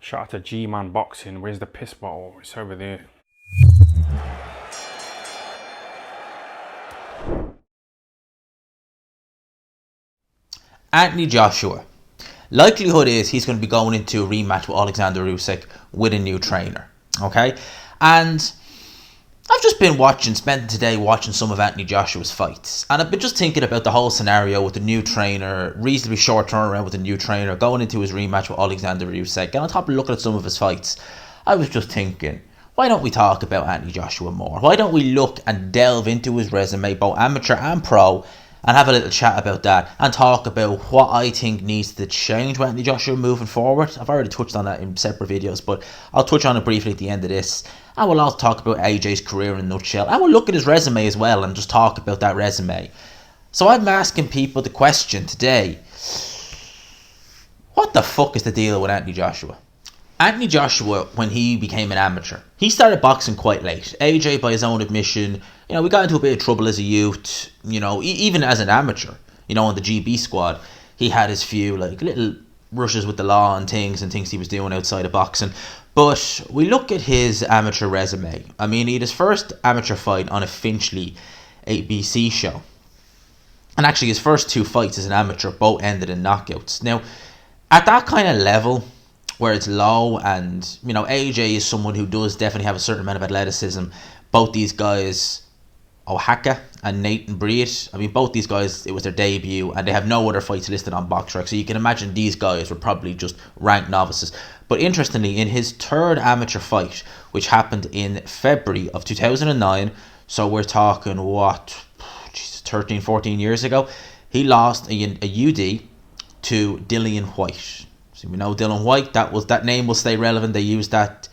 Shout out to G-Man Boxing. Where's the piss bottle? It's over there. Anthony Joshua. Likelihood is he's going to be going into a rematch with Alexander Usyk with a new trainer. Okay? And I've just been spending today watching some of Anthony Joshua's fights. And I've been just thinking about the whole scenario with the new trainer, reasonably short turnaround with the new trainer, going into his rematch with Alexander Usyk. And on top of looking at some of his fights, I was just thinking, why don't we talk about Anthony Joshua more? Why don't we look and delve into his resume, both amateur and pro, and have a little chat about that and talk about what I think needs to change with Anthony Joshua moving forward. I've already touched on that in separate videos, but I'll touch on it briefly at the end of this. And we'll also talk about AJ's career in a nutshell. And we'll look at his resume as well and just talk about that resume. So I'm asking people the question today, what the fuck is the deal with Anthony Joshua? Anthony Joshua, when he became an amateur, he started boxing quite late. AJ, by his own admission, we got into a bit of trouble as a youth, even as an amateur, on the GB squad. He had his few, little rushes with the law and things he was doing outside of boxing. But we look at his amateur resume. I mean, he had his first amateur fight on a Finchley ABC show. And actually, his first two fights as an amateur both ended in knockouts. Now, at that kind of level, where it's low, and AJ is someone who does definitely have a certain amount of athleticism. Both these guys, O'Haka and Nathan Breed, I mean, both these guys, it was their debut, and they have no other fights listed on BoxRec, so you can imagine these guys were probably just ranked novices. But interestingly, in his third amateur fight, which happened in February of 2009, so we're talking 13, 14 years ago, he lost a UD to Dillian White. So we know Dillian White, that name will stay relevant. They used that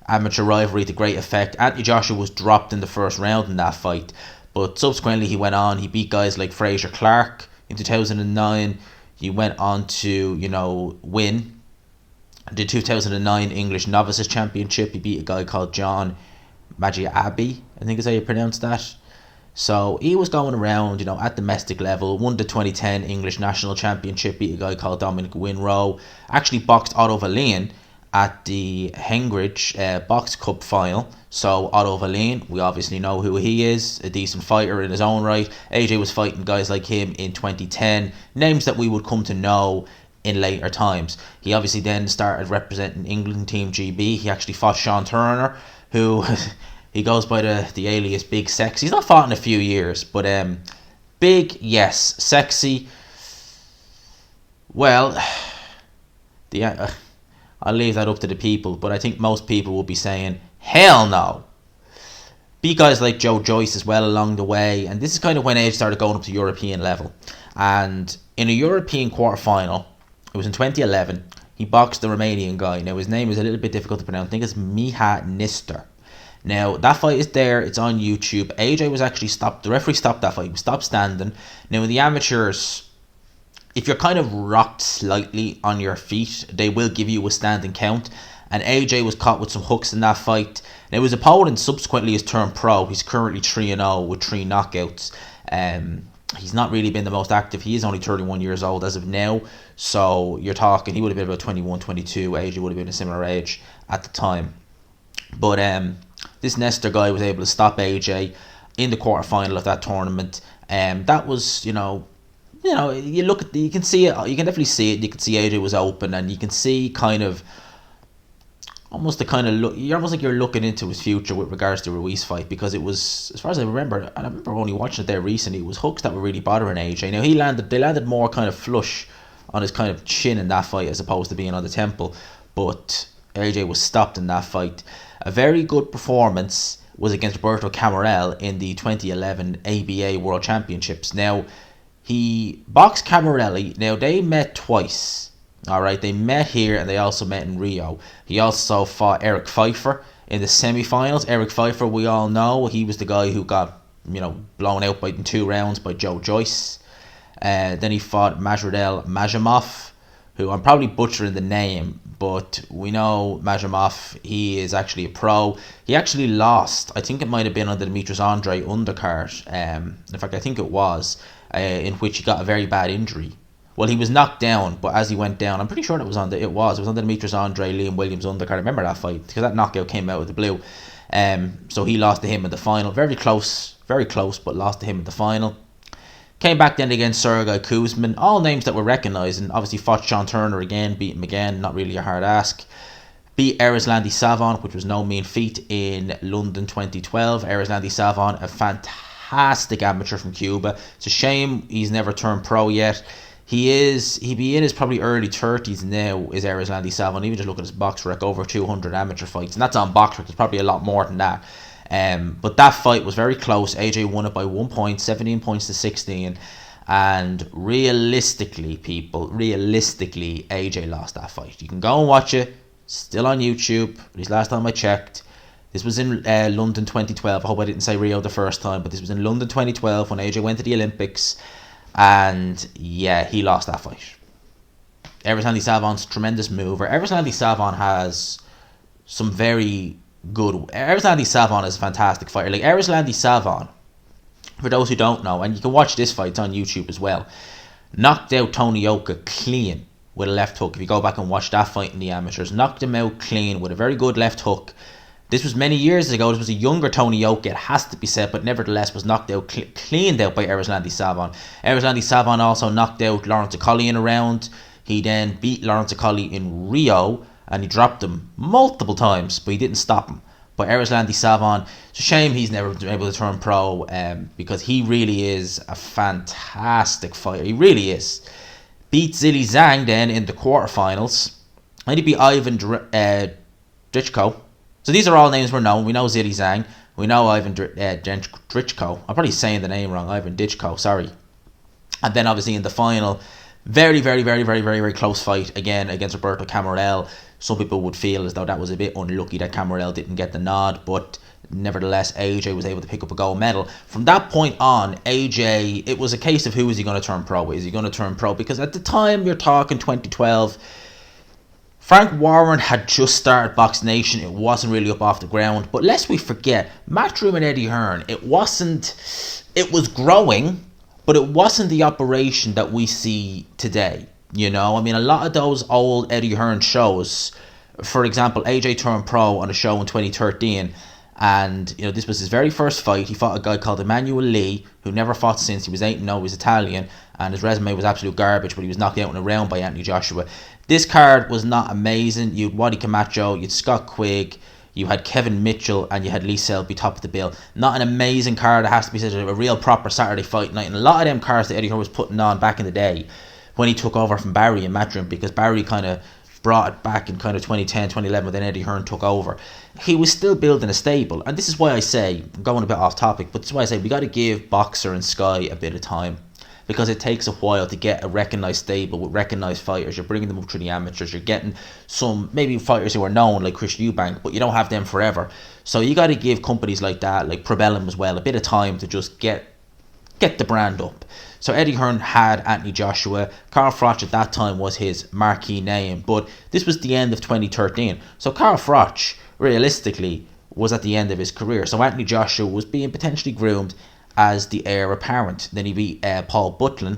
amateur rivalry to great effect. Anthony Joshua was dropped in the first round in that fight, but subsequently he went on. He beat guys like Fraser Clark in 2009. He went on to win the 2009 English Novices Championship. He beat a guy called John Magiabi, I think is how you pronounce that. So he was going around, at domestic level, won the 2010 English National Championship, beat a guy called Dominic Winrow, actually boxed Otto Wallin at the Hengridge Box Cup final. So Otto Wallin, we obviously know who he is, a decent fighter in his own right. AJ was fighting guys like him in 2010, names that we would come to know in later times. He obviously then started representing England Team GB. He actually fought Sean Turner, who... He goes by the alias Big Sexy. He's not fought in a few years, but big, yes. Sexy, well, I'll leave that up to the people, but I think most people will be saying, hell no. Beat guys like Joe Joyce as well along the way, and this is kind of when age started going up to European level. And in a European quarterfinal, it was in 2011, he boxed the Romanian guy. Now, his name is a little bit difficult to pronounce. I think it's Miha Nister. Now, that fight is there. It's on YouTube. AJ was actually stopped. The referee stopped that fight. He was stopped standing. Now, in the amateurs, if you're kind of rocked slightly on your feet, they will give you a standing count. And AJ was caught with some hooks in that fight. Now, his opponent subsequently has turned pro. He's currently 3-0 with 3 knockouts. He's not really been the most active. He is only 31 years old as of now. So, you're talking, he would have been about 21, 22. AJ would have been a similar age at the time. But, this Nestor guy was able to stop AJ in the quarterfinal of that tournament. That was, you look at you can see it. You can definitely see it. You can see AJ was open, and you can see kind of almost the kind of look. You're almost like you're looking into his future with regards to Ruiz fight, because it was, as far as I remember, and I remember only watching it there recently, it was hooks that were really bothering AJ. Now they landed more kind of flush on his kind of chin in that fight as opposed to being on the temple, but AJ was stopped in that fight. A very good performance was against Roberto Camarel in the 2011 ABA World Championships. Now, he boxed Camarelli. Now, they met twice. Alright, they met here and they also met in Rio. He also fought Eric Pfeiffer in the semi-finals. Eric Pfeiffer, we all know, he was the guy who got, blown out in 2 rounds by Joe Joyce. Then he fought Majradel Majamov, who I'm probably butchering the name, but we know Majamov, he is actually a pro. He actually lost, I think it might have been on the Demetrius Andre undercard. In fact, I think it was, in which he got a very bad injury. Well, he was knocked down, but as he went down, I'm pretty sure it was on the Demetrius Andre, Liam Williams undercard. I remember that fight because that knockout came out of the blue. So he lost to him in the final. Very close, but lost to him in the final. Came back then against Sergey Kuzmin, all names that were recognised, and obviously fought Sean Turner again, beat him again, not really a hard ask. Beat Erislandy Savon, which was no mean feat, in London 2012. Erislandy Savon, a fantastic amateur from Cuba. It's a shame he's never turned pro yet. He'd be in his probably early 30s now, is Erislandy Savon. Even just look at his box rec, over 200 amateur fights, and that's on box rec. There's probably a lot more than that. But that fight was very close. AJ won it by 1 point, 17 points to 16. And realistically, AJ lost that fight. You can go and watch it. Still on YouTube. At least last time I checked. This was in London 2012. I hope I didn't say Rio the first time, but this was in London 2012 when AJ went to the Olympics. And yeah, he lost that fight. Erislandy Savon's a tremendous mover. Erislandy Savon has some very good... Erislandy Savon is a fantastic fighter. Like, Erislandy Savon, for those who don't know, and you can watch this fight, it's on YouTube as well, knocked out Tony Yoka clean with a left hook. If you go back and watch that fight in the amateurs, knocked him out clean with a very good left hook. This was many years ago. This was a younger Tony Yoka, it has to be said, but nevertheless was knocked out, cleaned out by Erislandy Savon. Erislandy Savon also knocked out Lawrence Okolie in a round. He then beat Lawrence Okolie in Rio, and he dropped him multiple times, but he didn't stop him. But Erislandy Savon, it's a shame he's never been able to turn pro, because he really is a fantastic fighter. He really is. Beat Zili Zhang then in the quarterfinals. And he beat Ivan Klitschko. So these are all names we're known. We know Zili Zhang. We know Ivan Klitschko. I'm probably saying the name wrong. Ivan Klitschko, sorry. And then obviously in the final, very close fight again against Roberto Camarel. Some people would feel as though that was a bit unlucky that Camarel didn't get the nod, but nevertheless AJ was able to pick up a gold medal. From that point on, AJ, it was a case of who is he going to turn pro? Is he going to turn pro? Because at the time, you're talking 2012, Frank Warren had just started Box Nation. It wasn't really up off the ground. But lest we forget, Matchroom and Eddie Hearn, it was growing, but it wasn't the operation that we see today. You know, I mean, a lot of those old Eddie Hearn shows, for example, AJ turned pro on a show in 2013, and, you know, this was his very first fight. He fought a guy called Emmanuel Lee, who never fought since. He was 8-0, he was Italian, and his resume was absolute garbage, but he was knocked out in a round by Anthony Joshua. This card was not amazing. You had Wadi Camacho, you had Scott Quigg, you had Kevin Mitchell, and you had Lee Selby top of the bill. Not an amazing card, it has to be said, a real proper Saturday fight night. And a lot of them cards that Eddie Hearn was putting on back in the day when he took over from Barry in Matchroom, because Barry kind of brought it back in kind of 2010, 2011, when then Eddie Hearn took over. He was still building a stable. And this is why I say, I'm going a bit off topic, but this is why I say we got to give Boxer and Sky a bit of time. Because it takes a while to get a recognised stable with recognised fighters. You're bringing them up through the amateurs. You're getting some, maybe fighters who are known, like Chris Eubank, but you don't have them forever. So you got to give companies like that, like Probellum as well, a bit of time to just get the brand up. So Eddie Hearn had Anthony Joshua. Carl Froch at that time was his marquee name. But this was the end of 2013. So Carl Froch, realistically, was at the end of his career. So Anthony Joshua was being potentially groomed as the heir apparent. Then he beat Paul Butlin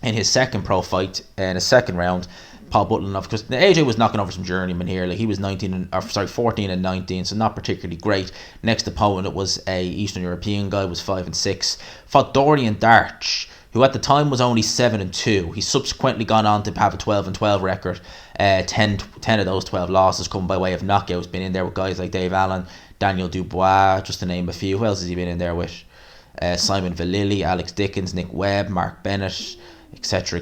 in his second pro fight in a second round. Paul Butlin, of course, AJ was knocking over some journeymen here. Like, he was 14 and 19, so not particularly great. Next opponent, it was a Eastern European guy, was 5-6. Fought Dorian Darch, who at the time was only 7-2. He's subsequently gone on to have a 12-12 record. 10 of those 12 losses come by way of knockouts. Been in there with guys like Dave Allen, Daniel Dubois, just to name a few. Who else has he been in there with? Simon Vallily, Alex Dickens, Nick Webb, Mark Bennett, etc.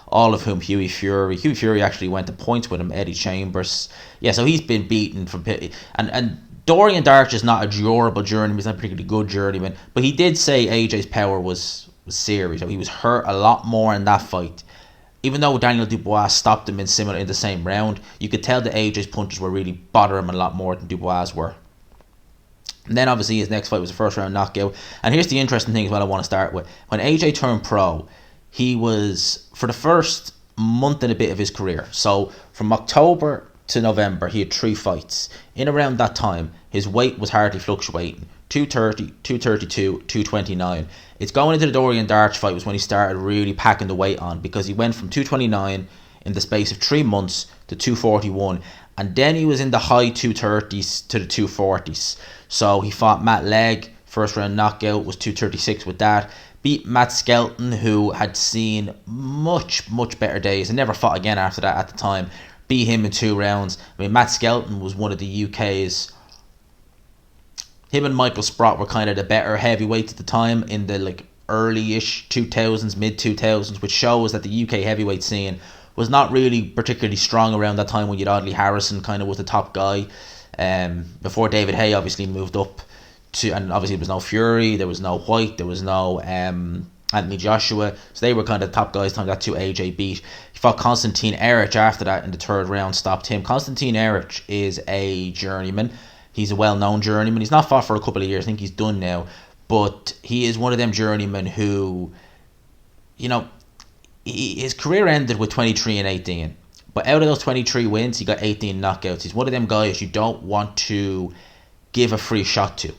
All of whom Hughie Fury actually went to points with him. Eddie Chambers, yeah. So he's been beaten from and Dorian Darch is not a durable journeyman. He's not a particularly good journeyman, but he did say AJ's power was serious. So he was hurt a lot more in that fight. Even though Daniel Dubois stopped him in the same round, you could tell that AJ's punches were really bothering him a lot more than Dubois were. And then obviously his next fight was a first round knockout. And here's the interesting thing as well I want to start with. When AJ turned pro, he was, for the first month and a bit of his career, so from October to November, he had 3 fights. In around that time, his weight was hardly fluctuating. 230, 232, 229. It's going into the Dorian Darch fight was when he started really packing the weight on, because he went from 229 in the space of 3 months to 241, and then he was in the high 230s to the 240s. So he fought Matt Legg, first round knockout, was 236 with that. Beat Matt Skelton, who had seen much better days and never fought again after that at the time. Beat him in 2 rounds. I mean, Matt Skelton was one of the UK's... Him and Michael Sprott were kind of the better heavyweights at the time in the early-ish 2000s, mid-2000s, which shows that the UK heavyweight scene was not really particularly strong around that time, when you'd Audley Harrison kind of was the top guy. Before David Haye obviously moved up to, and obviously there was no Fury, there was no White, there was no Anthony Joshua, so they were kind of the top guys. Time that 2 AJ beat. He fought Konstantin Eric after that in the 3rd round, stopped him. Konstantin Eric is a journeyman. He's a well-known journeyman. He's not fought for a couple of years. I think he's done now, but he is one of them journeymen who, his career ended with 23-18. But out of those 23 wins, he got 18 knockouts. He's one of them guys you don't want to give a free shot to,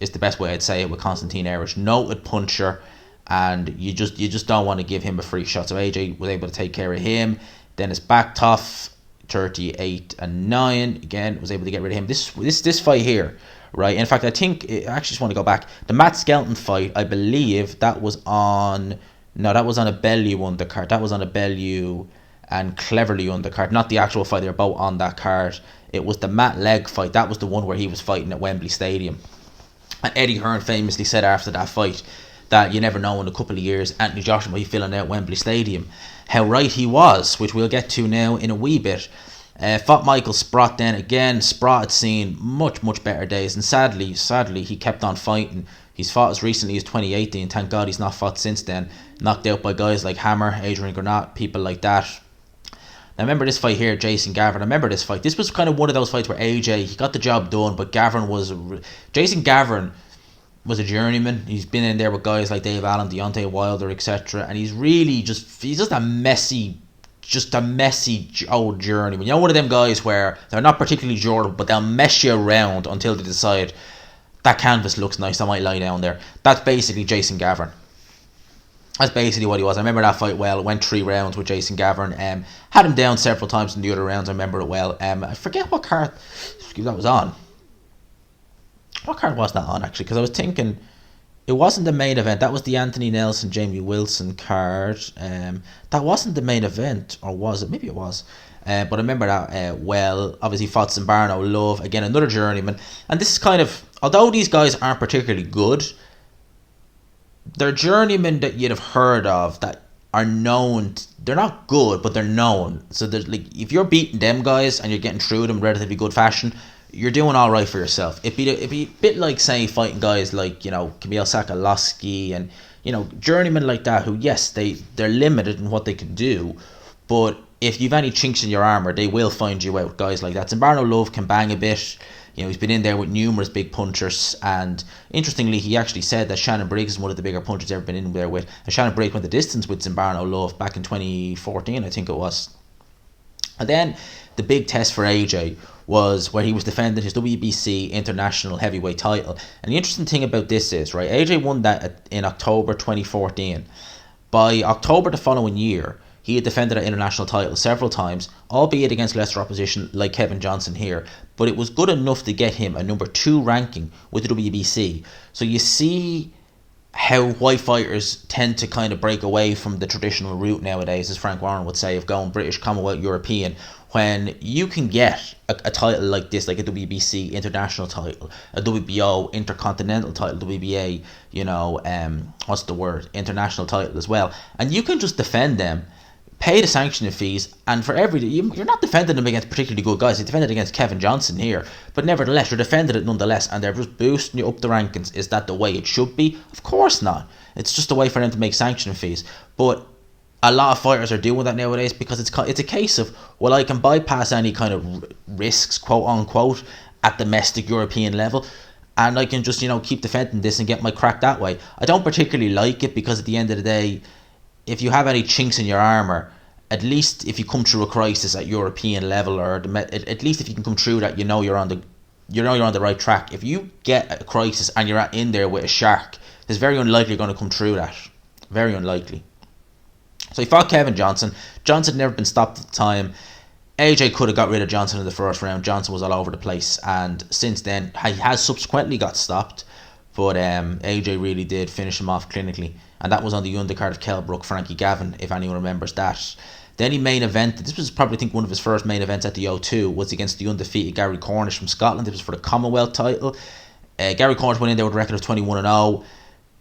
is the best way I'd say it, with Konstantin Eric. Noted puncher, and you just don't want to give him a free shot. So AJ was able to take care of him. Dennis Backtoff, 38-9, again, was able to get rid of him. This fight here, right? In fact, I actually just want to go back. The Matt Skelton fight, I believe that was on a Bellew undercard. That was on a Bellew and Cleverly undercard, not the actual fight. They were both on that card. It was the Matt Legg fight. That was the one where he was fighting at Wembley Stadium. And Eddie Hearn famously said after that fight that you never know, in a couple of years Anthony Joshua might be filling out Wembley Stadium. How right he was, which we'll get to now in a wee bit. Fought Michael Sprott then. Again, Sprott had seen much better days, and sadly he kept on fighting. He's fought as recently as 2018. Thank God he's not fought since then. Knocked out by guys like Hammer, Adrian Granat, people like that. Now remember this fight here, Jason Gavin. I remember this fight. This was kind of one of those fights where AJ, he got the job done, but Jason Gavin was a journeyman. He's been in there with guys like Dave Allen, Deontay Wilder, etc. And he's just a messy old journeyman. You know, one of them guys where they're not particularly durable, but they'll mess you around until they decide that canvas looks nice, I might lie down there. That's basically Jason Gavin. That's basically what he was. I remember that fight well. It went 3 rounds with Jason Gavin. Had him down several times in the other rounds. I remember it well. I forget what card that was on. What card was that on, actually? Because I was thinking it wasn't the main event. That was the Anthony Nelson, Jamie Wilson card. That wasn't the main event, or was it? Maybe it was. But I remember that well. Obviously fought Zimbarno Love. Again, another journeyman. And this is kind of, although these guys aren't particularly good, they're journeymen that you'd have heard of that are known. They're not good, but they're known. So there's if you're beating them guys and you're getting through them in relatively good fashion, you're doing all right for yourself. It'd be a bit like, say, fighting guys like, Kamil Sakalowski and, journeymen like that who, yes, they're limited in what they can do, but if you've any chinks in your armour, they will find you out. Guys like that. Zimbarno Love can bang a bit. He's been in there with numerous big punchers, and interestingly, he actually said that Shannon Briggs is one of the bigger punchers he's ever been in there with. And Shannon Briggs went the distance with Zimbarno Love back in 2014, I think it was. And then the big test for AJ was where he was defending his WBC international heavyweight title. And the interesting thing about this is, right, AJ won that in October 2014. By October the following year, he had defended that international title several times, albeit against lesser opposition like Kevin Johnson here. But it was good enough to get him a number 2 ranking with the WBC. So you see how white fighters tend to kind of break away from the traditional route nowadays, as Frank Warren would say, of going British, Commonwealth, European. When you can get a title like this, like a WBC international title, a WBO intercontinental title, WBA, international title as well, and you can just defend them, pay the sanctioning fees, and for you're not defending them against particularly good guys. You defended against Kevin Johnson here, but nevertheless, you're defending it nonetheless, and they're just boosting you up the rankings. Is that the way it should be? Of course not. It's just a way for them to make sanctioning fees. But a lot of fighters are doing that nowadays because it's a case of, well, I can bypass any kind of risks, quote unquote, at domestic European level, and I can just keep defending this and get my crack that way. I don't particularly like it because at the end of the day, if you have any chinks in your armour, at least if you come through a crisis at European level, or at least if you can come through that, you're on the you know you're on the right track. If you get a crisis and you're in there with a shark, it's very unlikely you're going to come through that. Very unlikely. So he fought Kevin Johnson. Johnson had never been stopped at the time. AJ could have got rid of Johnson in the first round. Johnson was all over the place, and since then he has subsequently got stopped, but AJ really did finish him off clinically, and that was on the undercard of Kell Brook, Frankie Gavin, if anyone remembers that. Then he main evented. This was probably, I think, one of his first main events at the O2 was against the undefeated Gary Cornish from Scotland. It was for the Commonwealth title. Gary Cornish went in there with a record of 21-0.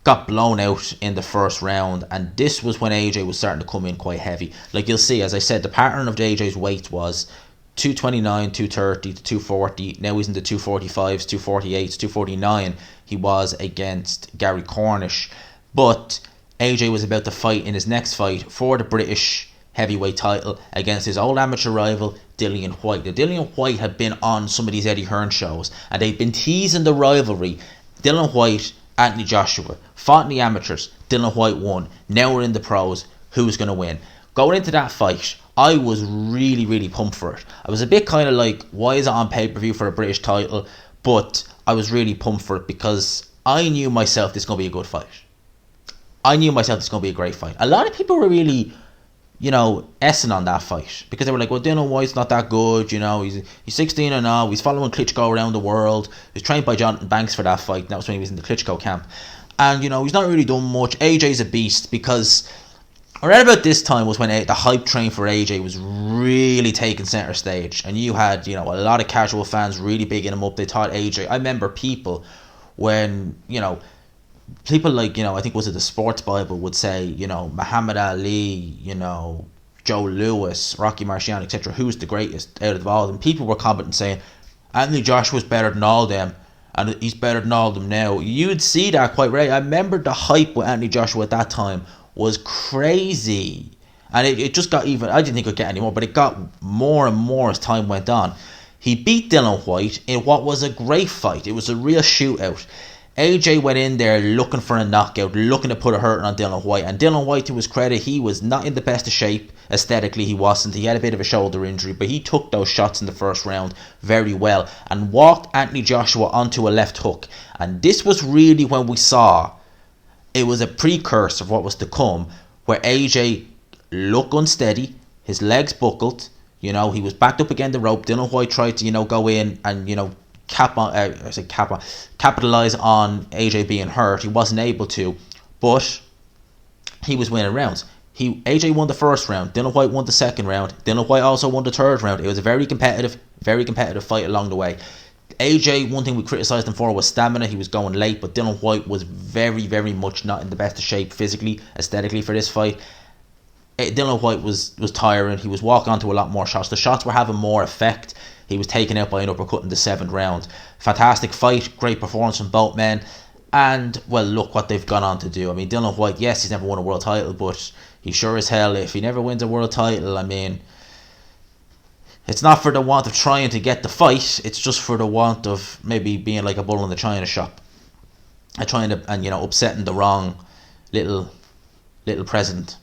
Got blown out in the first round, and this was when AJ was starting to come in quite heavy. Like you'll see, as I said, the pattern of AJ's weight was 229, 230 to 240. Now he's in the 245s, 248s, 249. He was against Gary Cornish, but AJ was about to fight in his next fight for the British heavyweight title against his old amateur rival Dillian Whyte. Now, Dillian Whyte had been on some of these Eddie Hearn shows, and they'd been teasing the rivalry. Dillian Whyte, Anthony Joshua, fought in the amateurs. Dillian Whyte won. Now we're in the pros. Who's going to win? Going into that fight, I was really, really pumped for it. I was a bit kind of like, why is it on pay-per-view for a British title? But I was really pumped for it because I knew myself this is going to be a good fight. I knew myself this is going to be a great fight. A lot of people were really, essing on that fight because they were like, well, Dillian Whyte's not that good, he's 16-0, he's following Klitschko around the world, he's trained by Jonathan Banks for that fight, and that was when he was in the Klitschko camp, and he's not really done much. AJ's a beast, because around about this time was when the hype train for AJ was really taking centre stage, and you had, a lot of casual fans really bigging him up. They thought AJ, I remember people when, people like, I think was it the Sports Bible would say, Muhammad Ali, Joe Louis, Rocky Marciano, etc. Who's the greatest out of all of them? People were commenting saying, Anthony Joshua's better than all of them, and he's better than all of them now. You'd see that quite right. I remember the hype with Anthony Joshua at that time was crazy. And it just got even, I didn't think it would get any more, but it got more and more as time went on. He beat Dillian Whyte in what was a great fight. It was a real shootout. AJ went in there looking for a knockout, looking to put a hurting on Dillian Whyte. And Dillian Whyte, to his credit, he was not in the best of shape. Aesthetically, he wasn't. He had a bit of a shoulder injury, but he took those shots in the first round very well and walked Anthony Joshua onto a left hook. And this was really when we saw it was a precursor of what was to come, where AJ looked unsteady, his legs buckled, he was backed up against the rope. Dillian Whyte tried to, go in and, capitalize on AJ being hurt. He wasn't able to, but he was winning rounds. AJ won the first round. Dillian Whyte won the second round. Dillian Whyte also won the third round. It was a very competitive fight along the way. AJ, one thing we criticised him for was stamina. He was going late, but Dillian Whyte was very, very much not in the best of shape physically, aesthetically for this fight. Dillian Whyte was tiring. He was walking onto a lot more shots. The shots were having more effect. He was taken out by an uppercut in the 7th round. Fantastic fight, great performance from both men. And, well, look what they've gone on to do. I mean, Dillian Whyte, yes, he's never won a world title, but he sure as hell, if he never wins a world title, I mean, it's not for the want of trying to get the fight, it's just for the want of maybe being like a bull in the china shop. Upsetting the wrong little president.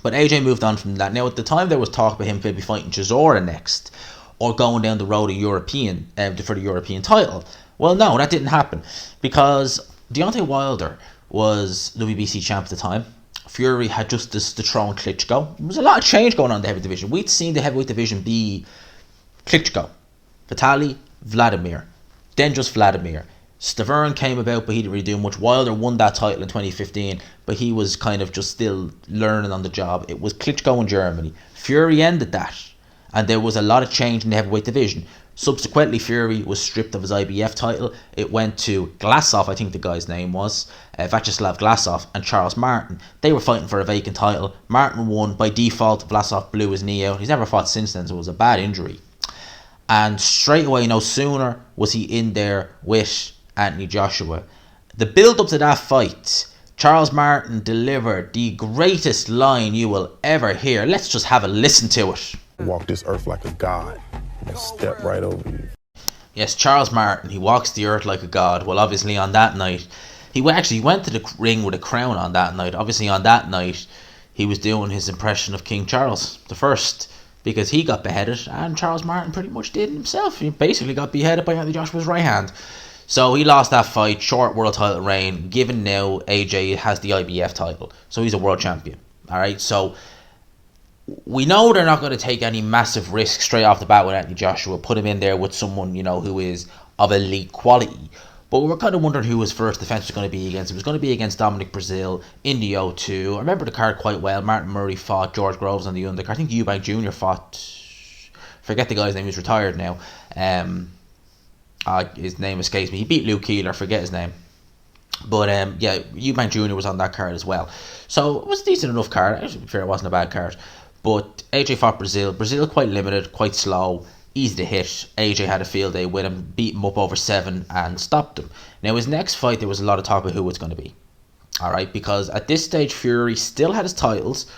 But AJ moved on from that. Now, at the time, there was talk about him maybe fighting Chisora next, or going down the road of for the European title. Well, no, that didn't happen, because Deontay Wilder was WBC champ at the time. Fury had just dethroned Klitschko. There was a lot of change going on in the heavyweight division. We'd seen the heavyweight division be Klitschko, Vitaly, Vladimir, then just Vladimir. Stavern came about, but he didn't really do much. Wilder won that title in 2015, but he was kind of just still learning on the job. It was Klitschko in Germany. Fury ended that, and there was a lot of change in the heavyweight division. Subsequently, Fury was stripped of his IBF title. It went to Glasov, I think the guy's name was, Vyacheslav Glasov, and Charles Martin. They were fighting for a vacant title. Martin won by default. Vlasov blew his knee out. He's never fought since then, so it was a bad injury. And straight away, no sooner was he in there with Anthony Joshua. The build up to that fight, Charles Martin delivered the greatest line you will ever hear. Let's just have a listen to it. Walk this earth like a god and step right over you. Yes, Charles Martin, he walks the earth like a god. Well, obviously on that night, he went to the ring with a crown on that night. Obviously on that night, he was doing his impression of King Charles the First. because he got beheaded, and Charles Martin pretty much did himself. He basically got beheaded by Anthony Joshua's right hand. So he lost that fight, short world title reign. Given now AJ has the IBF title, so he's a world champion. Alright, so we know they're not going to take any massive risk straight off the bat with Anthony Joshua, put him in there with someone, you know, who is of elite quality. But we were kind of wondering who his first defence was going to be against. It was going to be against Dominic Brazil in the O2. I remember the card quite well. Martin Murray fought George Groves on the undercard. I think Eubank Jr. fought, forget the guy's name, he's retired now. His name escapes me. He beat Luke Keeler, forget his name. But yeah, Eubank Jr. was on that card as well. So it was a decent enough card. Actually, to be fair, it wasn't a bad card. But AJ fought Brazil. Brazil quite limited, quite slow, easy to hit. AJ had a field day with him, beat him up over 7 and stopped him. Now his next fight, there was a lot of talk about who it's going to be. Alright, because at this stage Fury still had his titles.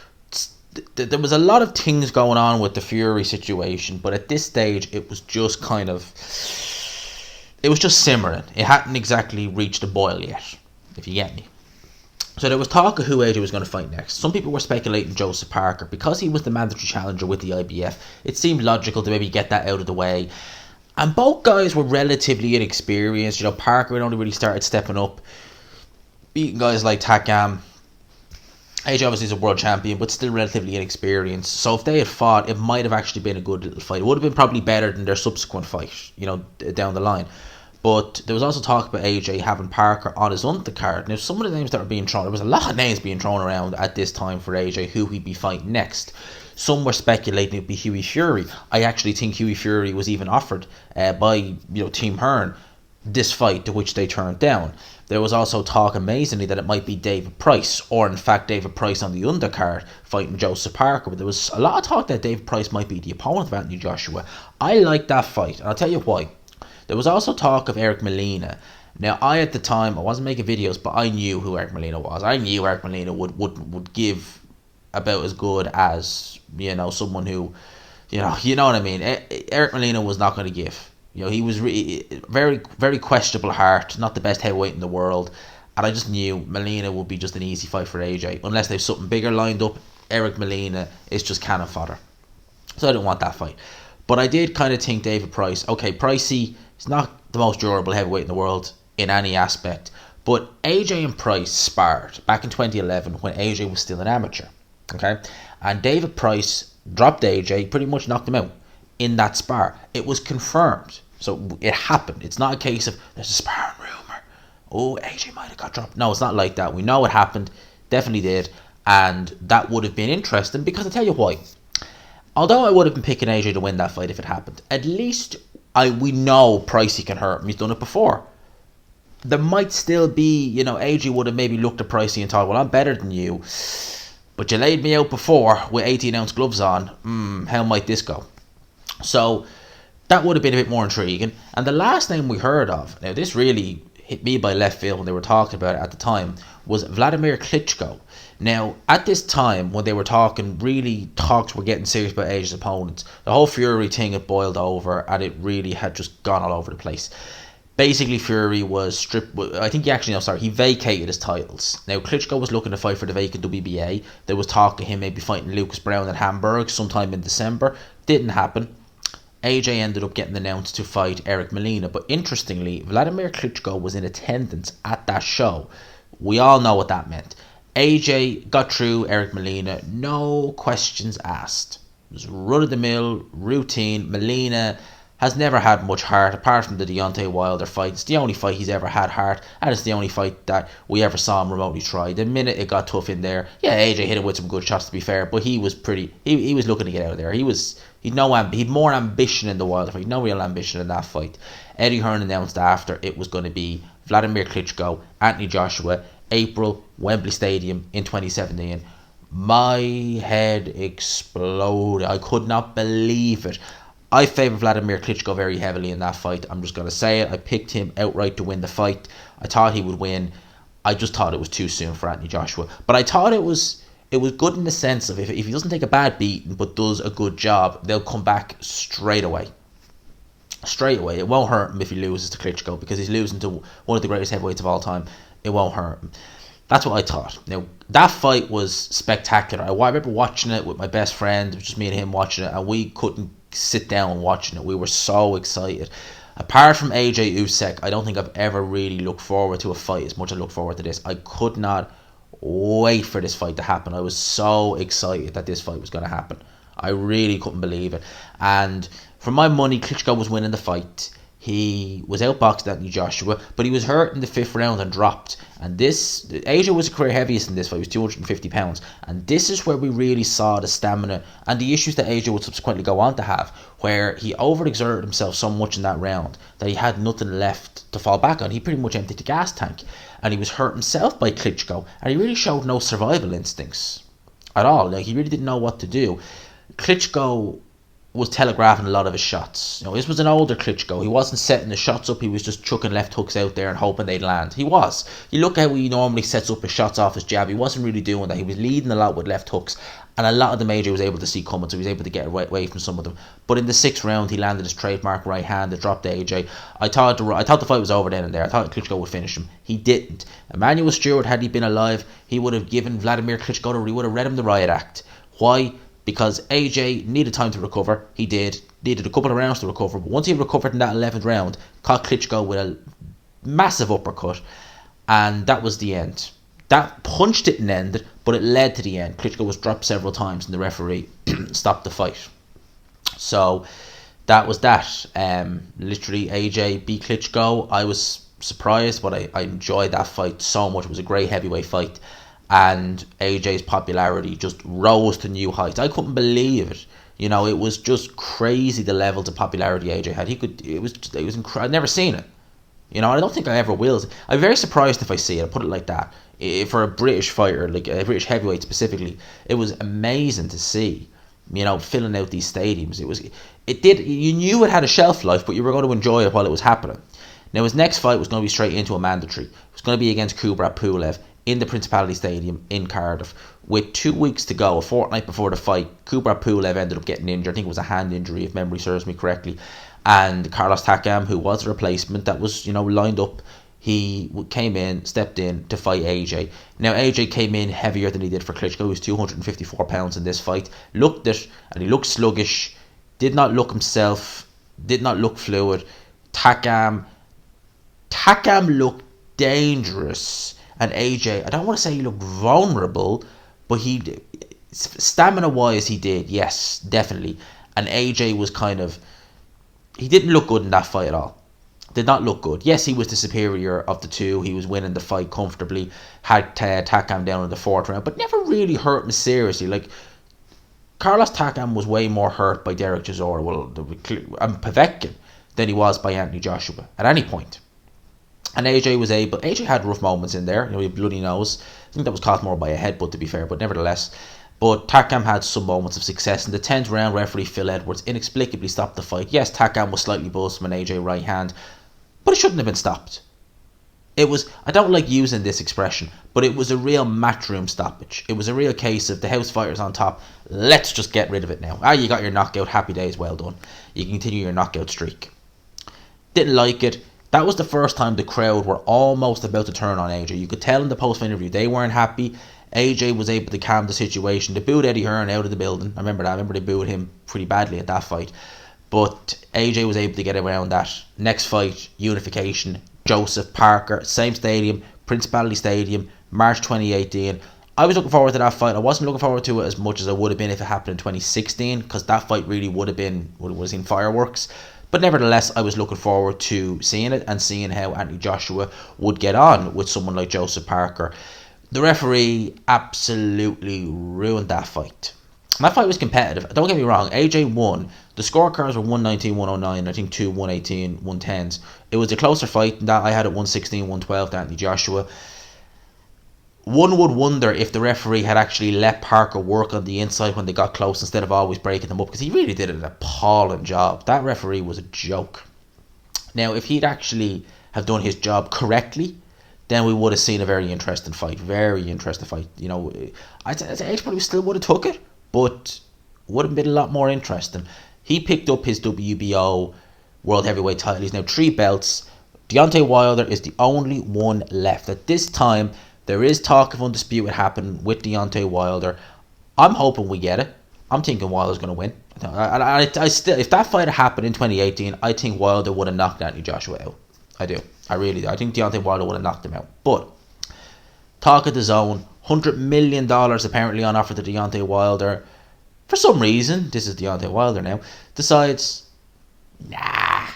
There was a lot of things going on with the Fury situation, but at this stage it was just kind of... It was just simmering. It hadn't exactly reached a boil yet, if you get me. So there was talk of who AJ was going to fight next. Some people were speculating Joseph Parker. Because he was the mandatory challenger with the IBF, it seemed logical to maybe get that out of the way. And both guys were relatively inexperienced. You know, Parker had only really started stepping up, beating guys like Takam. AJ obviously is a world champion, but still relatively inexperienced. So if they had fought, it might have actually been a good little fight. It would have been probably better than their subsequent fight, you know, down the line. But there was also talk about AJ having Parker on his undercard. Now, some of the names that were being thrown, there was a lot of names being thrown around at this time for AJ, who he'd be fighting next. Some were speculating it'd be Hughie Fury. I actually think Hughie Fury was even offered by Team Hearn this fight, to which they turned down. There was also talk, amazingly, that it might be David Price, or in fact David Price on the undercard fighting Joseph Parker. But there was a lot of talk that David Price might be the opponent of Anthony Joshua. I like that fight, and I'll tell you why. There was also talk of Eric Molina. Now, at the time, I wasn't making videos, but I knew who Eric Molina was. I knew Eric Molina would give about as good as, someone who, you know what I mean. Eric Molina was not going to give. He was very, very questionable heart, not the best heavyweight in the world. And I just knew Molina would be just an easy fight for AJ. Unless they've something bigger lined up, Eric Molina is just cannon fodder. So I didn't want that fight. But I did kind of think David Price, okay, Pricey is not the most durable heavyweight in the world in any aspect. But AJ and Price sparred back in 2011 when AJ was still an amateur. Okay? And David Price dropped AJ, pretty much knocked him out in that spar. It was confirmed. So it happened. It's not a case of there's a sparring rumour. Oh, AJ might have got dropped. No, it's not like that. We know it happened. Definitely did. And that would have been interesting because I'll tell you why. Although I would have been picking AJ to win that fight if it happened, at least we know Pricey can hurt him. He's done it before. There might still be, AJ would have maybe looked at Pricey and thought, well, I'm better than you, but you laid me out before with 18-ounce gloves on. How might this go? So that would have been a bit more intriguing. And the last name we heard of, now this really hit me by left field when they were talking about it at the time, was Vladimir Klitschko. Now, at this time, when they were talking, really talks were getting serious about AJ's opponents. The whole Fury thing had boiled over, and it really had just gone all over the place. Basically, Fury was stripped. I think he vacated his titles. Now, Klitschko was looking to fight for the vacant WBA. There was talk of him maybe fighting Lucas Brown in Hamburg sometime in December. Didn't happen. AJ ended up getting announced to fight Eric Molina. But interestingly, Vladimir Klitschko was in attendance at that show. We all know what that meant. AJ got through Eric Molina, no questions asked. It was run-of-the-mill, routine. Molina has never had much heart, apart from the Deontay Wilder fight. It's the only fight he's ever had heart, and it's the only fight that we ever saw him remotely try. The minute it got tough in there, yeah, AJ hit it with some good shots, to be fair, but he was he was looking to get out of there. He'd more ambition in the Wilder fight. He'd no real ambition in that fight. Eddie Hearn announced after it was going to be Vladimir Klitschko, Anthony Joshua, April, Wembley Stadium in 2017. My head exploded. I could not believe it. I favour Vladimir Klitschko very heavily in that fight. I'm just going to say it. I picked him outright to win the fight. I thought he would win. I just thought it was too soon for Anthony Joshua. But I thought it was good in the sense of if he doesn't take a bad beating but does a good job, they'll come back straight away. Straight away. It won't hurt him if he loses to Klitschko because he's losing to one of the greatest heavyweights of all time. It won't hurt him. That's what I thought. Now, that fight was spectacular. I remember watching it with my best friend. It was just me and him watching it, and we couldn't sit down watching it. We were so excited. Apart from AJ Usyk, I don't think I've ever really looked forward to a fight as much as I look forward to this. I could not wait for this fight to happen. I was so excited that this fight was going to happen. I really couldn't believe it. And for my money, Klitschko was winning the fight. He was outboxed Anthony Joshua, but he was hurt in the 5th round and dropped. And AJ was a career heaviest in this fight. He was 250 pounds. And this is where we really saw the stamina and the issues that AJ would subsequently go on to have, where he overexerted himself so much in that round that he had nothing left to fall back on. He pretty much emptied the gas tank. And he was hurt himself by Klitschko. And he really showed no survival instincts at all. Like, he really didn't know what to do. Klitschko was telegraphing a lot of his shots. You know, this was an older Klitschko. He wasn't setting the shots up. He was just chucking left hooks out there and hoping they'd land. He was. You look how he normally sets up his shots off his jab. He wasn't really doing that. He was leading a lot with left hooks, and a lot of them AJ was able to see coming, so he was able to get away from some of them. But in the 6th round, he landed his trademark right hand that dropped AJ. I thought the fight was over then and there. I thought Klitschko would finish him. He didn't. Emmanuel Stewart, had he been alive, he would have given Vladimir Klitschko, he would have read him the riot act. Why? Because AJ needed time to recover. He did. Needed a couple of rounds to recover. But once he recovered in that 11th round, caught Klitschko with a massive uppercut. And that was the end. That punch didn't end it, but it led to the end. Klitschko was dropped several times and the referee stopped the fight. So that was that. Literally, AJ beat Klitschko. I was surprised, but I enjoyed that fight so much. It was a great heavyweight fight. And AJ's popularity just rose to new heights. I couldn't believe it. You know, it was just crazy the levels of popularity AJ had. It was incredible. I'd never seen it. You know, I don't think I ever will. I'm very surprised if I see it. I'll put it like that. For a British fighter, like a British heavyweight specifically, it was amazing to see. You know, filling out these stadiums. You knew it had a shelf life, but you were going to enjoy it while it was happening. Now, his next fight was going to be straight into a mandatory. It was going to be against Kubrat Pulev in the Principality Stadium in Cardiff. With 2 weeks to go, a fortnight before the fight, Kubrat Pulev ended up getting injured. I think it was a hand injury, if memory serves me correctly. And Carlos Takam, who was a replacement that was, you know, lined up, he stepped in to fight AJ. Now, AJ came in heavier than he did for Klitschko. He was 254 pounds in this fight. Looked it, and he looked sluggish. Did not look himself. Did not look fluid. Takam looked dangerous. And AJ, I don't want to say he looked vulnerable, but stamina-wise, he did. Yes, definitely. And AJ was he didn't look good in that fight at all. Did not look good. Yes, he was the superior of the two. He was winning the fight comfortably. Had Takam down in the 4th round, but never really hurt him seriously. Like, Carlos Takam was way more hurt by Derek Chisora and Povetkin than he was by Anthony Joshua at any point. And AJ had rough moments in there, you know, he bloody nose. I think that was caused more by a headbutt, to be fair, but nevertheless. But Takam had some moments of success. In the 10th round, referee Phil Edwards inexplicably stopped the fight. Yes, Takam was slightly buzzed from an AJ right hand, but it shouldn't have been stopped. I don't like using this expression, but it was a real matchroom stoppage. It was a real case of the house fighters on top. Let's just get rid of it now. You got your knockout, happy days, well done. You can continue your knockout streak. Didn't like it. That was the first time the crowd were almost about to turn on AJ. You could tell in the post-fight interview they weren't happy. AJ was able to calm the situation. They booed Eddie Hearn out of the building. I remember that. I remember they booed him pretty badly at that fight. But AJ was able to get around that. Next fight, unification. Joseph Parker, same stadium, Principality Stadium, March 2018. I was looking forward to that fight. I wasn't looking forward to it as much as I would have been if it happened in 2016, because that fight really would have seen fireworks. But nevertheless, I was looking forward to seeing it and seeing how Anthony Joshua would get on with someone like Joseph Parker. The referee absolutely ruined that fight. And that fight was competitive. Don't get me wrong, AJ won. The scorecards were 119-109, I think 2 118, 110s. It was a closer fight than that. I had it 116-112 to Anthony Joshua. One would wonder if the referee had actually let Parker work on the inside when they got close instead of always breaking them up, because he really did an appalling job. That referee was a joke. Now, if he'd actually have done his job correctly, then we would have seen a very interesting fight. Very interesting fight. You know, I'd say probably still would have took it, but would have been a lot more interesting. He picked up his WBO World Heavyweight title. He's now 3 belts. Deontay Wilder is the only one left. At this time, There is talk of Undisputed happening with Deontay Wilder. I'm hoping we get it. I'm thinking Wilder's going to win. I still, if that fight had happened in 2018, I think Wilder would have knocked Anthony Joshua out. I do. I really do. I think Deontay Wilder would have knocked him out. But talk of the zone, $100 million apparently on offer to Deontay Wilder. For some reason, this is Deontay Wilder now, decides, nah.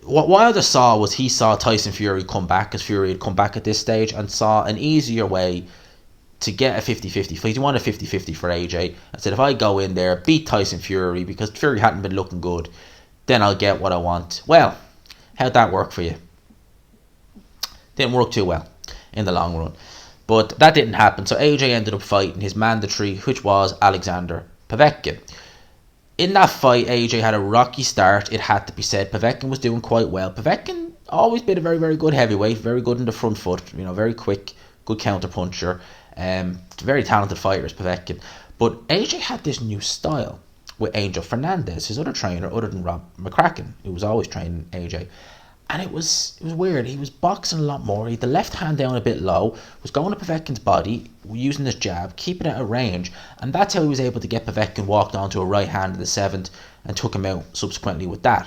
What Wilder saw was he saw Tyson Fury come back, because Fury had come back at this stage, and saw an easier way to get a 50-50 fight. He wanted a 50-50 for AJ, and said, if I go in there, beat Tyson Fury, because Fury hadn't been looking good, then I'll get what I want. Well, how'd that work for you? Didn't work too well in the long run. But that didn't happen, so AJ ended up fighting his mandatory, which was Alexander Povetkin. In that fight, AJ had a rocky start, it had to be said. Povetkin was doing quite well. Povetkin always been a very, very good heavyweight, very good in the front foot, very quick, good counter puncher. Very talented fighter is Povetkin. But AJ had this new style with Angel Fernandez, his other trainer, other than Rob McCracken, who was always training AJ. And it was weird. He was boxing a lot more. He had the left hand down a bit low, was going to Povetkin's body, using his jab, keeping it at range, and that's how he was able to get Povetkin walked onto a right hand in the 7th and took him out subsequently with that.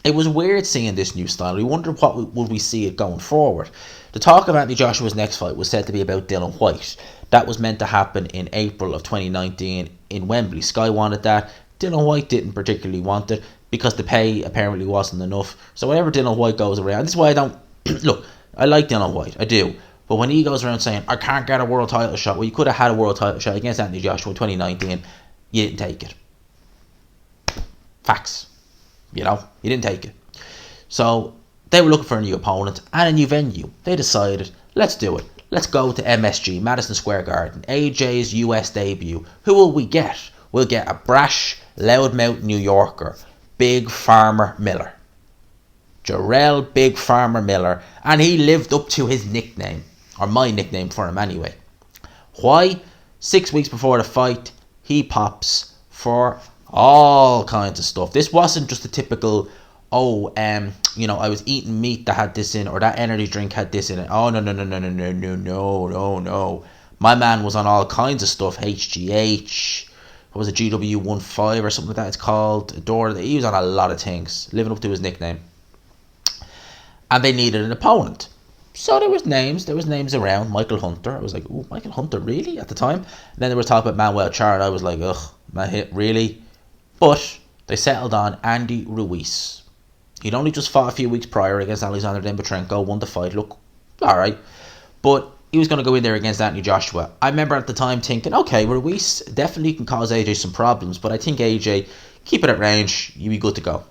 It was weird seeing this new style. We wondered what would we see it going forward. The talk of Anthony Joshua's next fight was said to be about Dillian Whyte. That was meant to happen in April of 2019 in Wembley. Sky wanted that. Dillian Whyte didn't particularly want it, because the pay apparently wasn't enough. So whenever Dillian Whyte goes around, this is why I don't look, I like Dillian Whyte, I do, but when he goes around saying I can't get a world title shot, well, you could have had a world title shot against Anthony Joshua in 2019, you didn't take it. Facts. You didn't take it. So they were looking for a new opponent and a new venue. They decided, let's do it. Let's go to MSG, Madison Square Garden, AJ's US debut. Who will we get? We'll get a brash, loudmouth New Yorker, Big Farmer Miller. Jarrell Big Farmer Miller. And he lived up to his nickname. Or my nickname for him anyway. Why? 6 weeks before the fight, he pops for all kinds of stuff. This wasn't just a typical, I was eating meat that had this in it, or that energy drink had this in it. Oh, no. My man was on all kinds of stuff. HGH. What was it, GW15 or something like that it's called. He was on a lot of things, living up to his nickname. And they needed an opponent. So there was names around. Michael Hunter. I was like, ooh, Michael Hunter, really? At the time. And then they were talking about Manuel Charr. I was like, ugh, really? But they settled on Andy Ruiz. He'd only just fought a few weeks prior against Alexander Dembachenko, won the fight. Look, alright. But he was going to go in there against Anthony Joshua. I remember at the time thinking, okay, Ruiz definitely can cause AJ some problems, but I think AJ, keep it at range, you'll be good to go.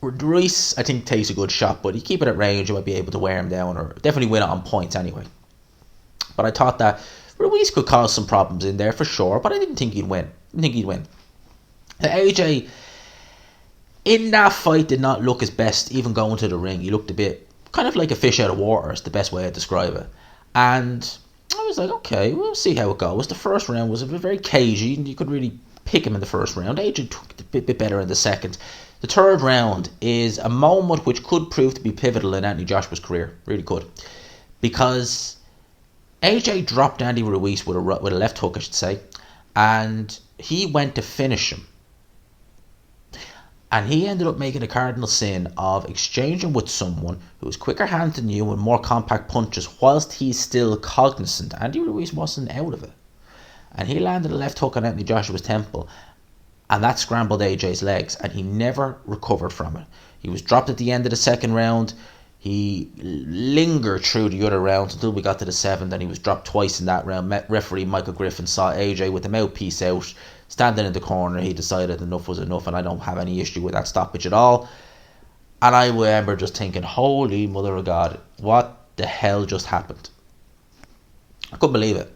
Ruiz, I think, takes a good shot, but you keep it at range, you might be able to wear him down, or definitely win it on points anyway. But I thought that Ruiz could cause some problems in there for sure, but I didn't think he'd win. AJ, in that fight, did not look his best, even going to the ring. He looked a bit, kind of like a fish out of water, is the best way to describe it. And I was like, okay, we'll see how it goes. The first round was very cagey, and you could really pick him in the first round. AJ took it a bit better in the second. The third round is a moment which could prove to be pivotal in Anthony Joshua's career. Really could. Because AJ dropped Andy Ruiz with a left hook, I should say, and he went to finish him. And he ended up making a cardinal sin of exchanging with someone who was quicker handed than you and more compact punches whilst he's still cognizant. Andy Ruiz wasn't out of it. And he landed a left hook on Anthony Joshua's temple, and that scrambled AJ's legs, and he never recovered from it. He was dropped at the end of the second round. He lingered through the other rounds until we got to the 7th, and he was dropped twice in that round. Referee Michael Griffin saw AJ with the mouthpiece out, standing in the corner. He decided enough was enough, and I don't have any issue with that stoppage at all. And I remember just thinking, holy mother of God, what the hell just happened? I couldn't believe it.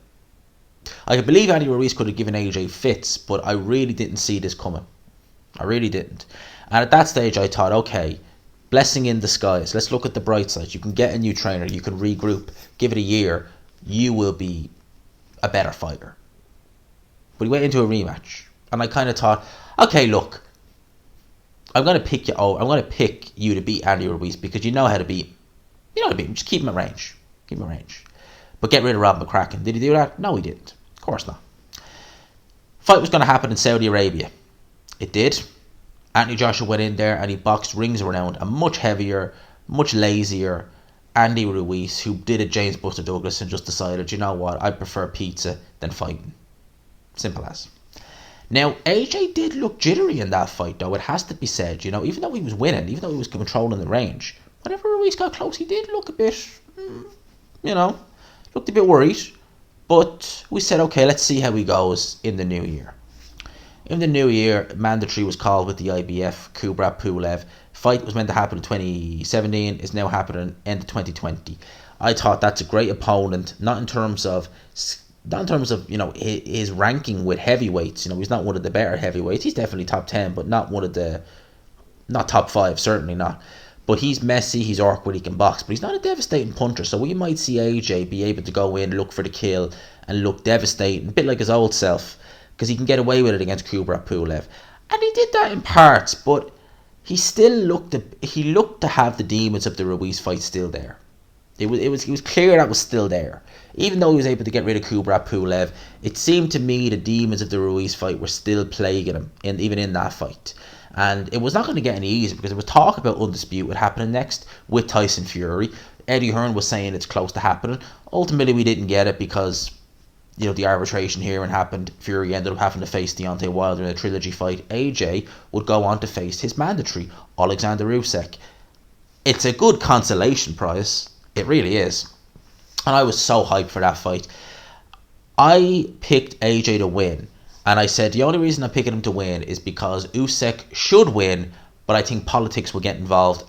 I could believe Andy Ruiz could have given AJ fits, but I really didn't see this coming. I really didn't. And at that stage I thought, okay, blessing in disguise. Let's look at the bright side. You can get a new trainer, you can regroup, give it a year, you will be a better fighter. But he went into a rematch, and I kind of thought, okay, look, I'm going to pick you to beat Andy Ruiz because you know how to beat him. You know what I mean? Just keep him at range. Keep him at range. But get rid of Rob McCracken. Did he do that? No, he didn't. Of course not. Fight was going to happen in Saudi Arabia. It did. Anthony Joshua went in there and he boxed rings around a much heavier, much lazier Andy Ruiz, who did a James Buster Douglas and just decided, you know what, I prefer pizza than fighting. Simple as. Now, AJ did look jittery in that fight, though, it has to be said. You know, even though he was winning, even though he was controlling the range, whenever Ruiz got close, he did look a bit, looked a bit worried. But we said, okay, let's see how he goes in the new year. In the new year, mandatory was called with the IBF, Kubrat Pulev. Fight was meant to happen in 2017, is now happening end of 2020. I thought that's a great opponent, not in terms of his ranking with heavyweights. You know, he's not one of the better heavyweights. He's definitely top 10, but not top 5, certainly not. But he's messy, he's awkward, he can box, but he's not a devastating puncher. So we might see AJ be able to go in, look for the kill, and look devastating, a bit like his old self, because he can get away with it against Kubrat Pulev. And he did that in parts, but he still looked to have the demons of the Ruiz fight still there. It was clear that was still there. Even though he was able to get rid of Kubrat Pulev, it seemed to me the demons of the Ruiz fight were still plaguing him, even in that fight. And it was not going to get any easier, because there was talk about Undisputed happening next with Tyson Fury. Eddie Hearn was saying it's close to happening. Ultimately, we didn't get it because, you know, the arbitration hearing happened. Fury ended up having to face Deontay Wilder in a trilogy fight. AJ would go on to face his mandatory, Alexander Usyk. It's a good consolation prize. It really is. And I was so hyped for that fight. I picked AJ to win. And I said the only reason I'm picking him to win is because Usyk should win, but I think politics will get involved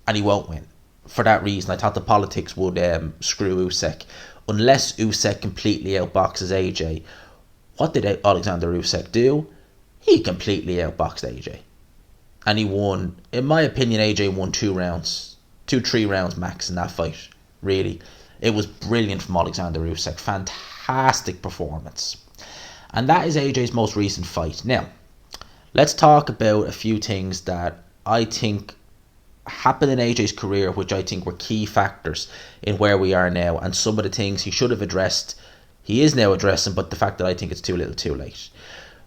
and he won't win. For that reason, I thought the politics would screw Usyk. Unless Usyk completely outboxes AJ. What did Alexander Usyk do? He completely outboxed AJ. And he won. In my opinion, AJ won 3 rounds max in that fight. Really. It was brilliant from Alexander Usyk. Fantastic performance. And that is AJ's most recent fight. Now, let's talk about a few things that I think happened in AJ's career, which I think were key factors in where we are now, and some of the things he should have addressed, he is now addressing, but the fact that I think it's too little too late.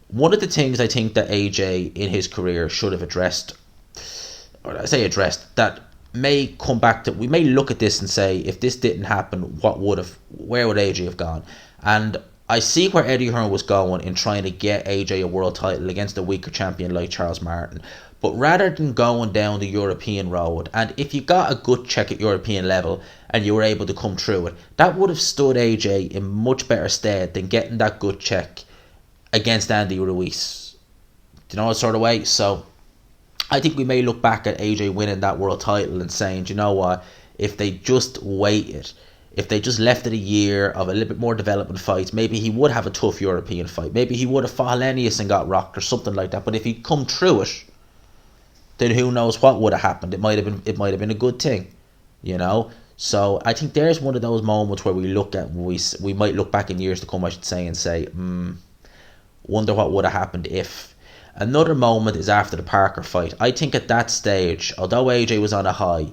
One of the things I think that AJ in his career should have addressed, or I say addressed, that may come back to, we may look at this and say, if this didn't happen, where would AJ have gone? And I see where Eddie Hearn was going in trying to get AJ a world title against a weaker champion like Charles Martin. But rather than going down the European road, and if you got a good check at European level and you were able to come through it, that would have stood AJ in much better stead than getting that good check against Andy Ruiz. Do you know what sort of way? So I think we may look back at AJ winning that world title and saying, do you know what, if they just waited, if they just left it a year of a little bit more development fights, maybe he would have a tough European fight. Maybe he would have fought Hellenius and got rocked or something like that. But if he'd come through it, then who knows what would have happened. It might have been a good thing, you know. So I think there's one of those moments where we might look back in years to come, I should say, and say, wonder what would have happened if. Another moment is after the Parker fight. I think at that stage, although AJ was on a high,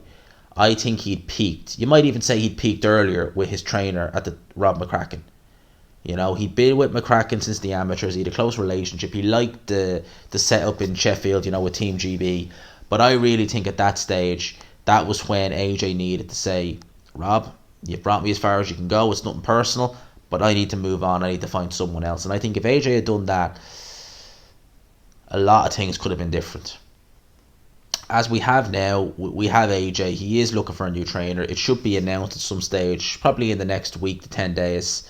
I think he'd peaked. You might even say he'd peaked earlier with his trainer at the Rob McCracken. You know, he'd been with McCracken since the amateurs. He had a close relationship. He liked the setup in Sheffield, you know, with Team GB. But I really think at that stage, that was when AJ needed to say, Rob, you've brought me as far as you can go. It's nothing personal, but I need to move on. I need to find someone else. And I think if AJ had done that, a lot of things could have been different. As we have now, we have AJ. He is looking for a new trainer. It should be announced at some stage, probably in the next week to 10 days.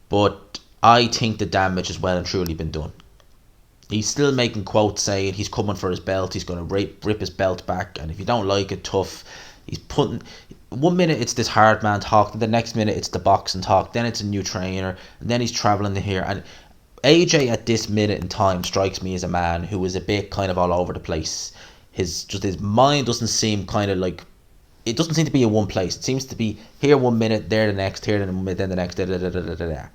But I think the damage has well and truly been done. He's still making quotes saying he's coming for his belt. He's going to rip his belt back. And if you don't like it, tough. He's putting... 1 minute it's this hard man talk. The next minute it's the boxing talk. Then it's a new trainer. And then he's travelling to here. And AJ at this minute in time strikes me as a man who is a bit kind of all over the place. His mind doesn't seem kind of like... It doesn't seem to be in one place. It seems to be here 1 minute, there the next, here then the next, da.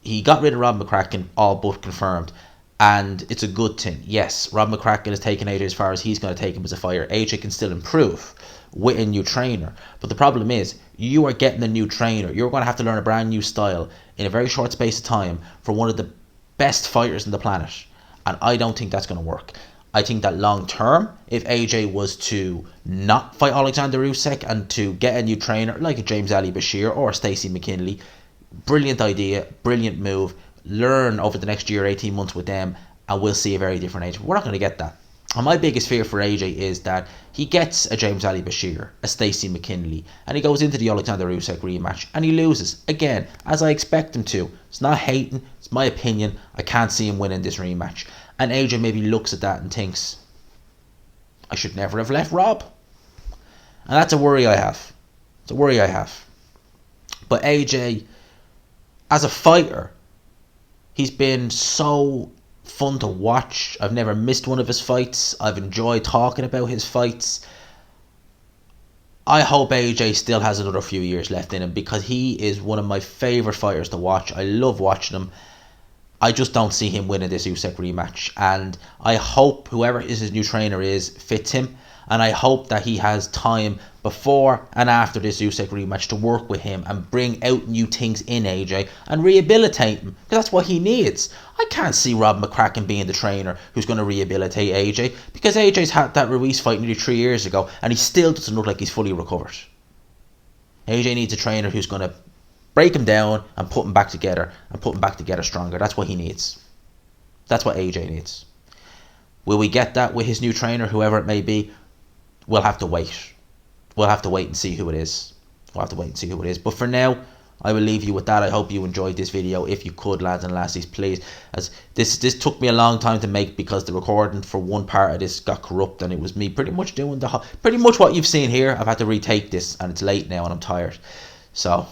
He got rid of Rob McCracken, all but confirmed. And it's a good thing. Yes, Rob McCracken has taken AJ as far as he's going to take him as a fighter. AJ can still improve. with a new trainer. But the problem is, you are getting a new trainer. You're going to have to learn a brand new style in a very short space of time for one of the best fighters on the planet. And I don't think that's going to work. I think that long term, if AJ was to not fight Alexander Usyk and to get a new trainer like a James Ali Bashir or Stacey McKinley, brilliant idea, brilliant move. Learn over the next year, 18 months with them, and we'll see a very different AJ. We're not going to get that. And my biggest fear for AJ is that he gets a James Ali Bashir, a Stacey McKinley, and he goes into the Alexander Usyk rematch and he loses again, as I expect him to. It's not hating, it's my opinion. I can't see him winning this rematch. And AJ maybe looks at that and thinks, I should never have left Rob. And that's a worry I have. It's a worry I have. But AJ, as a fighter, he's been so fun to watch. I've never missed one of his fights. I've enjoyed talking about his fights. I hope AJ still has another few years left in him, because he is one of my favourite fighters to watch. I love watching him. I just don't see him winning this Usyk rematch, and I hope whoever his new trainer is fits him, and I hope that he has time before and after this Usyk rematch to work with him and bring out new things in AJ and rehabilitate him, because that's what he needs. I can't see Rob McCracken being the trainer who's going to rehabilitate AJ, because AJ's had that Ruiz fight nearly 3 years ago and he still doesn't look like he's fully recovered. AJ needs a trainer who's going to break him down and put him back together, and put him back together stronger. That's what he needs. That's what AJ needs. Will we get that with his new trainer, whoever it may be? We'll have to wait. We'll have to wait and see who it is. We'll have to wait and see who it is. But for now, I will leave you with that. I hope you enjoyed this video. If you could, lads and lassies, please. As this took me a long time to make, because the recording for one part of this got corrupt, and it was me pretty much doing pretty much what you've seen here. I've had to retake this, and it's late now and I'm tired. So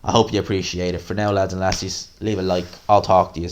I hope you appreciate it. For now, lads and lassies, leave a like. I'll talk to you.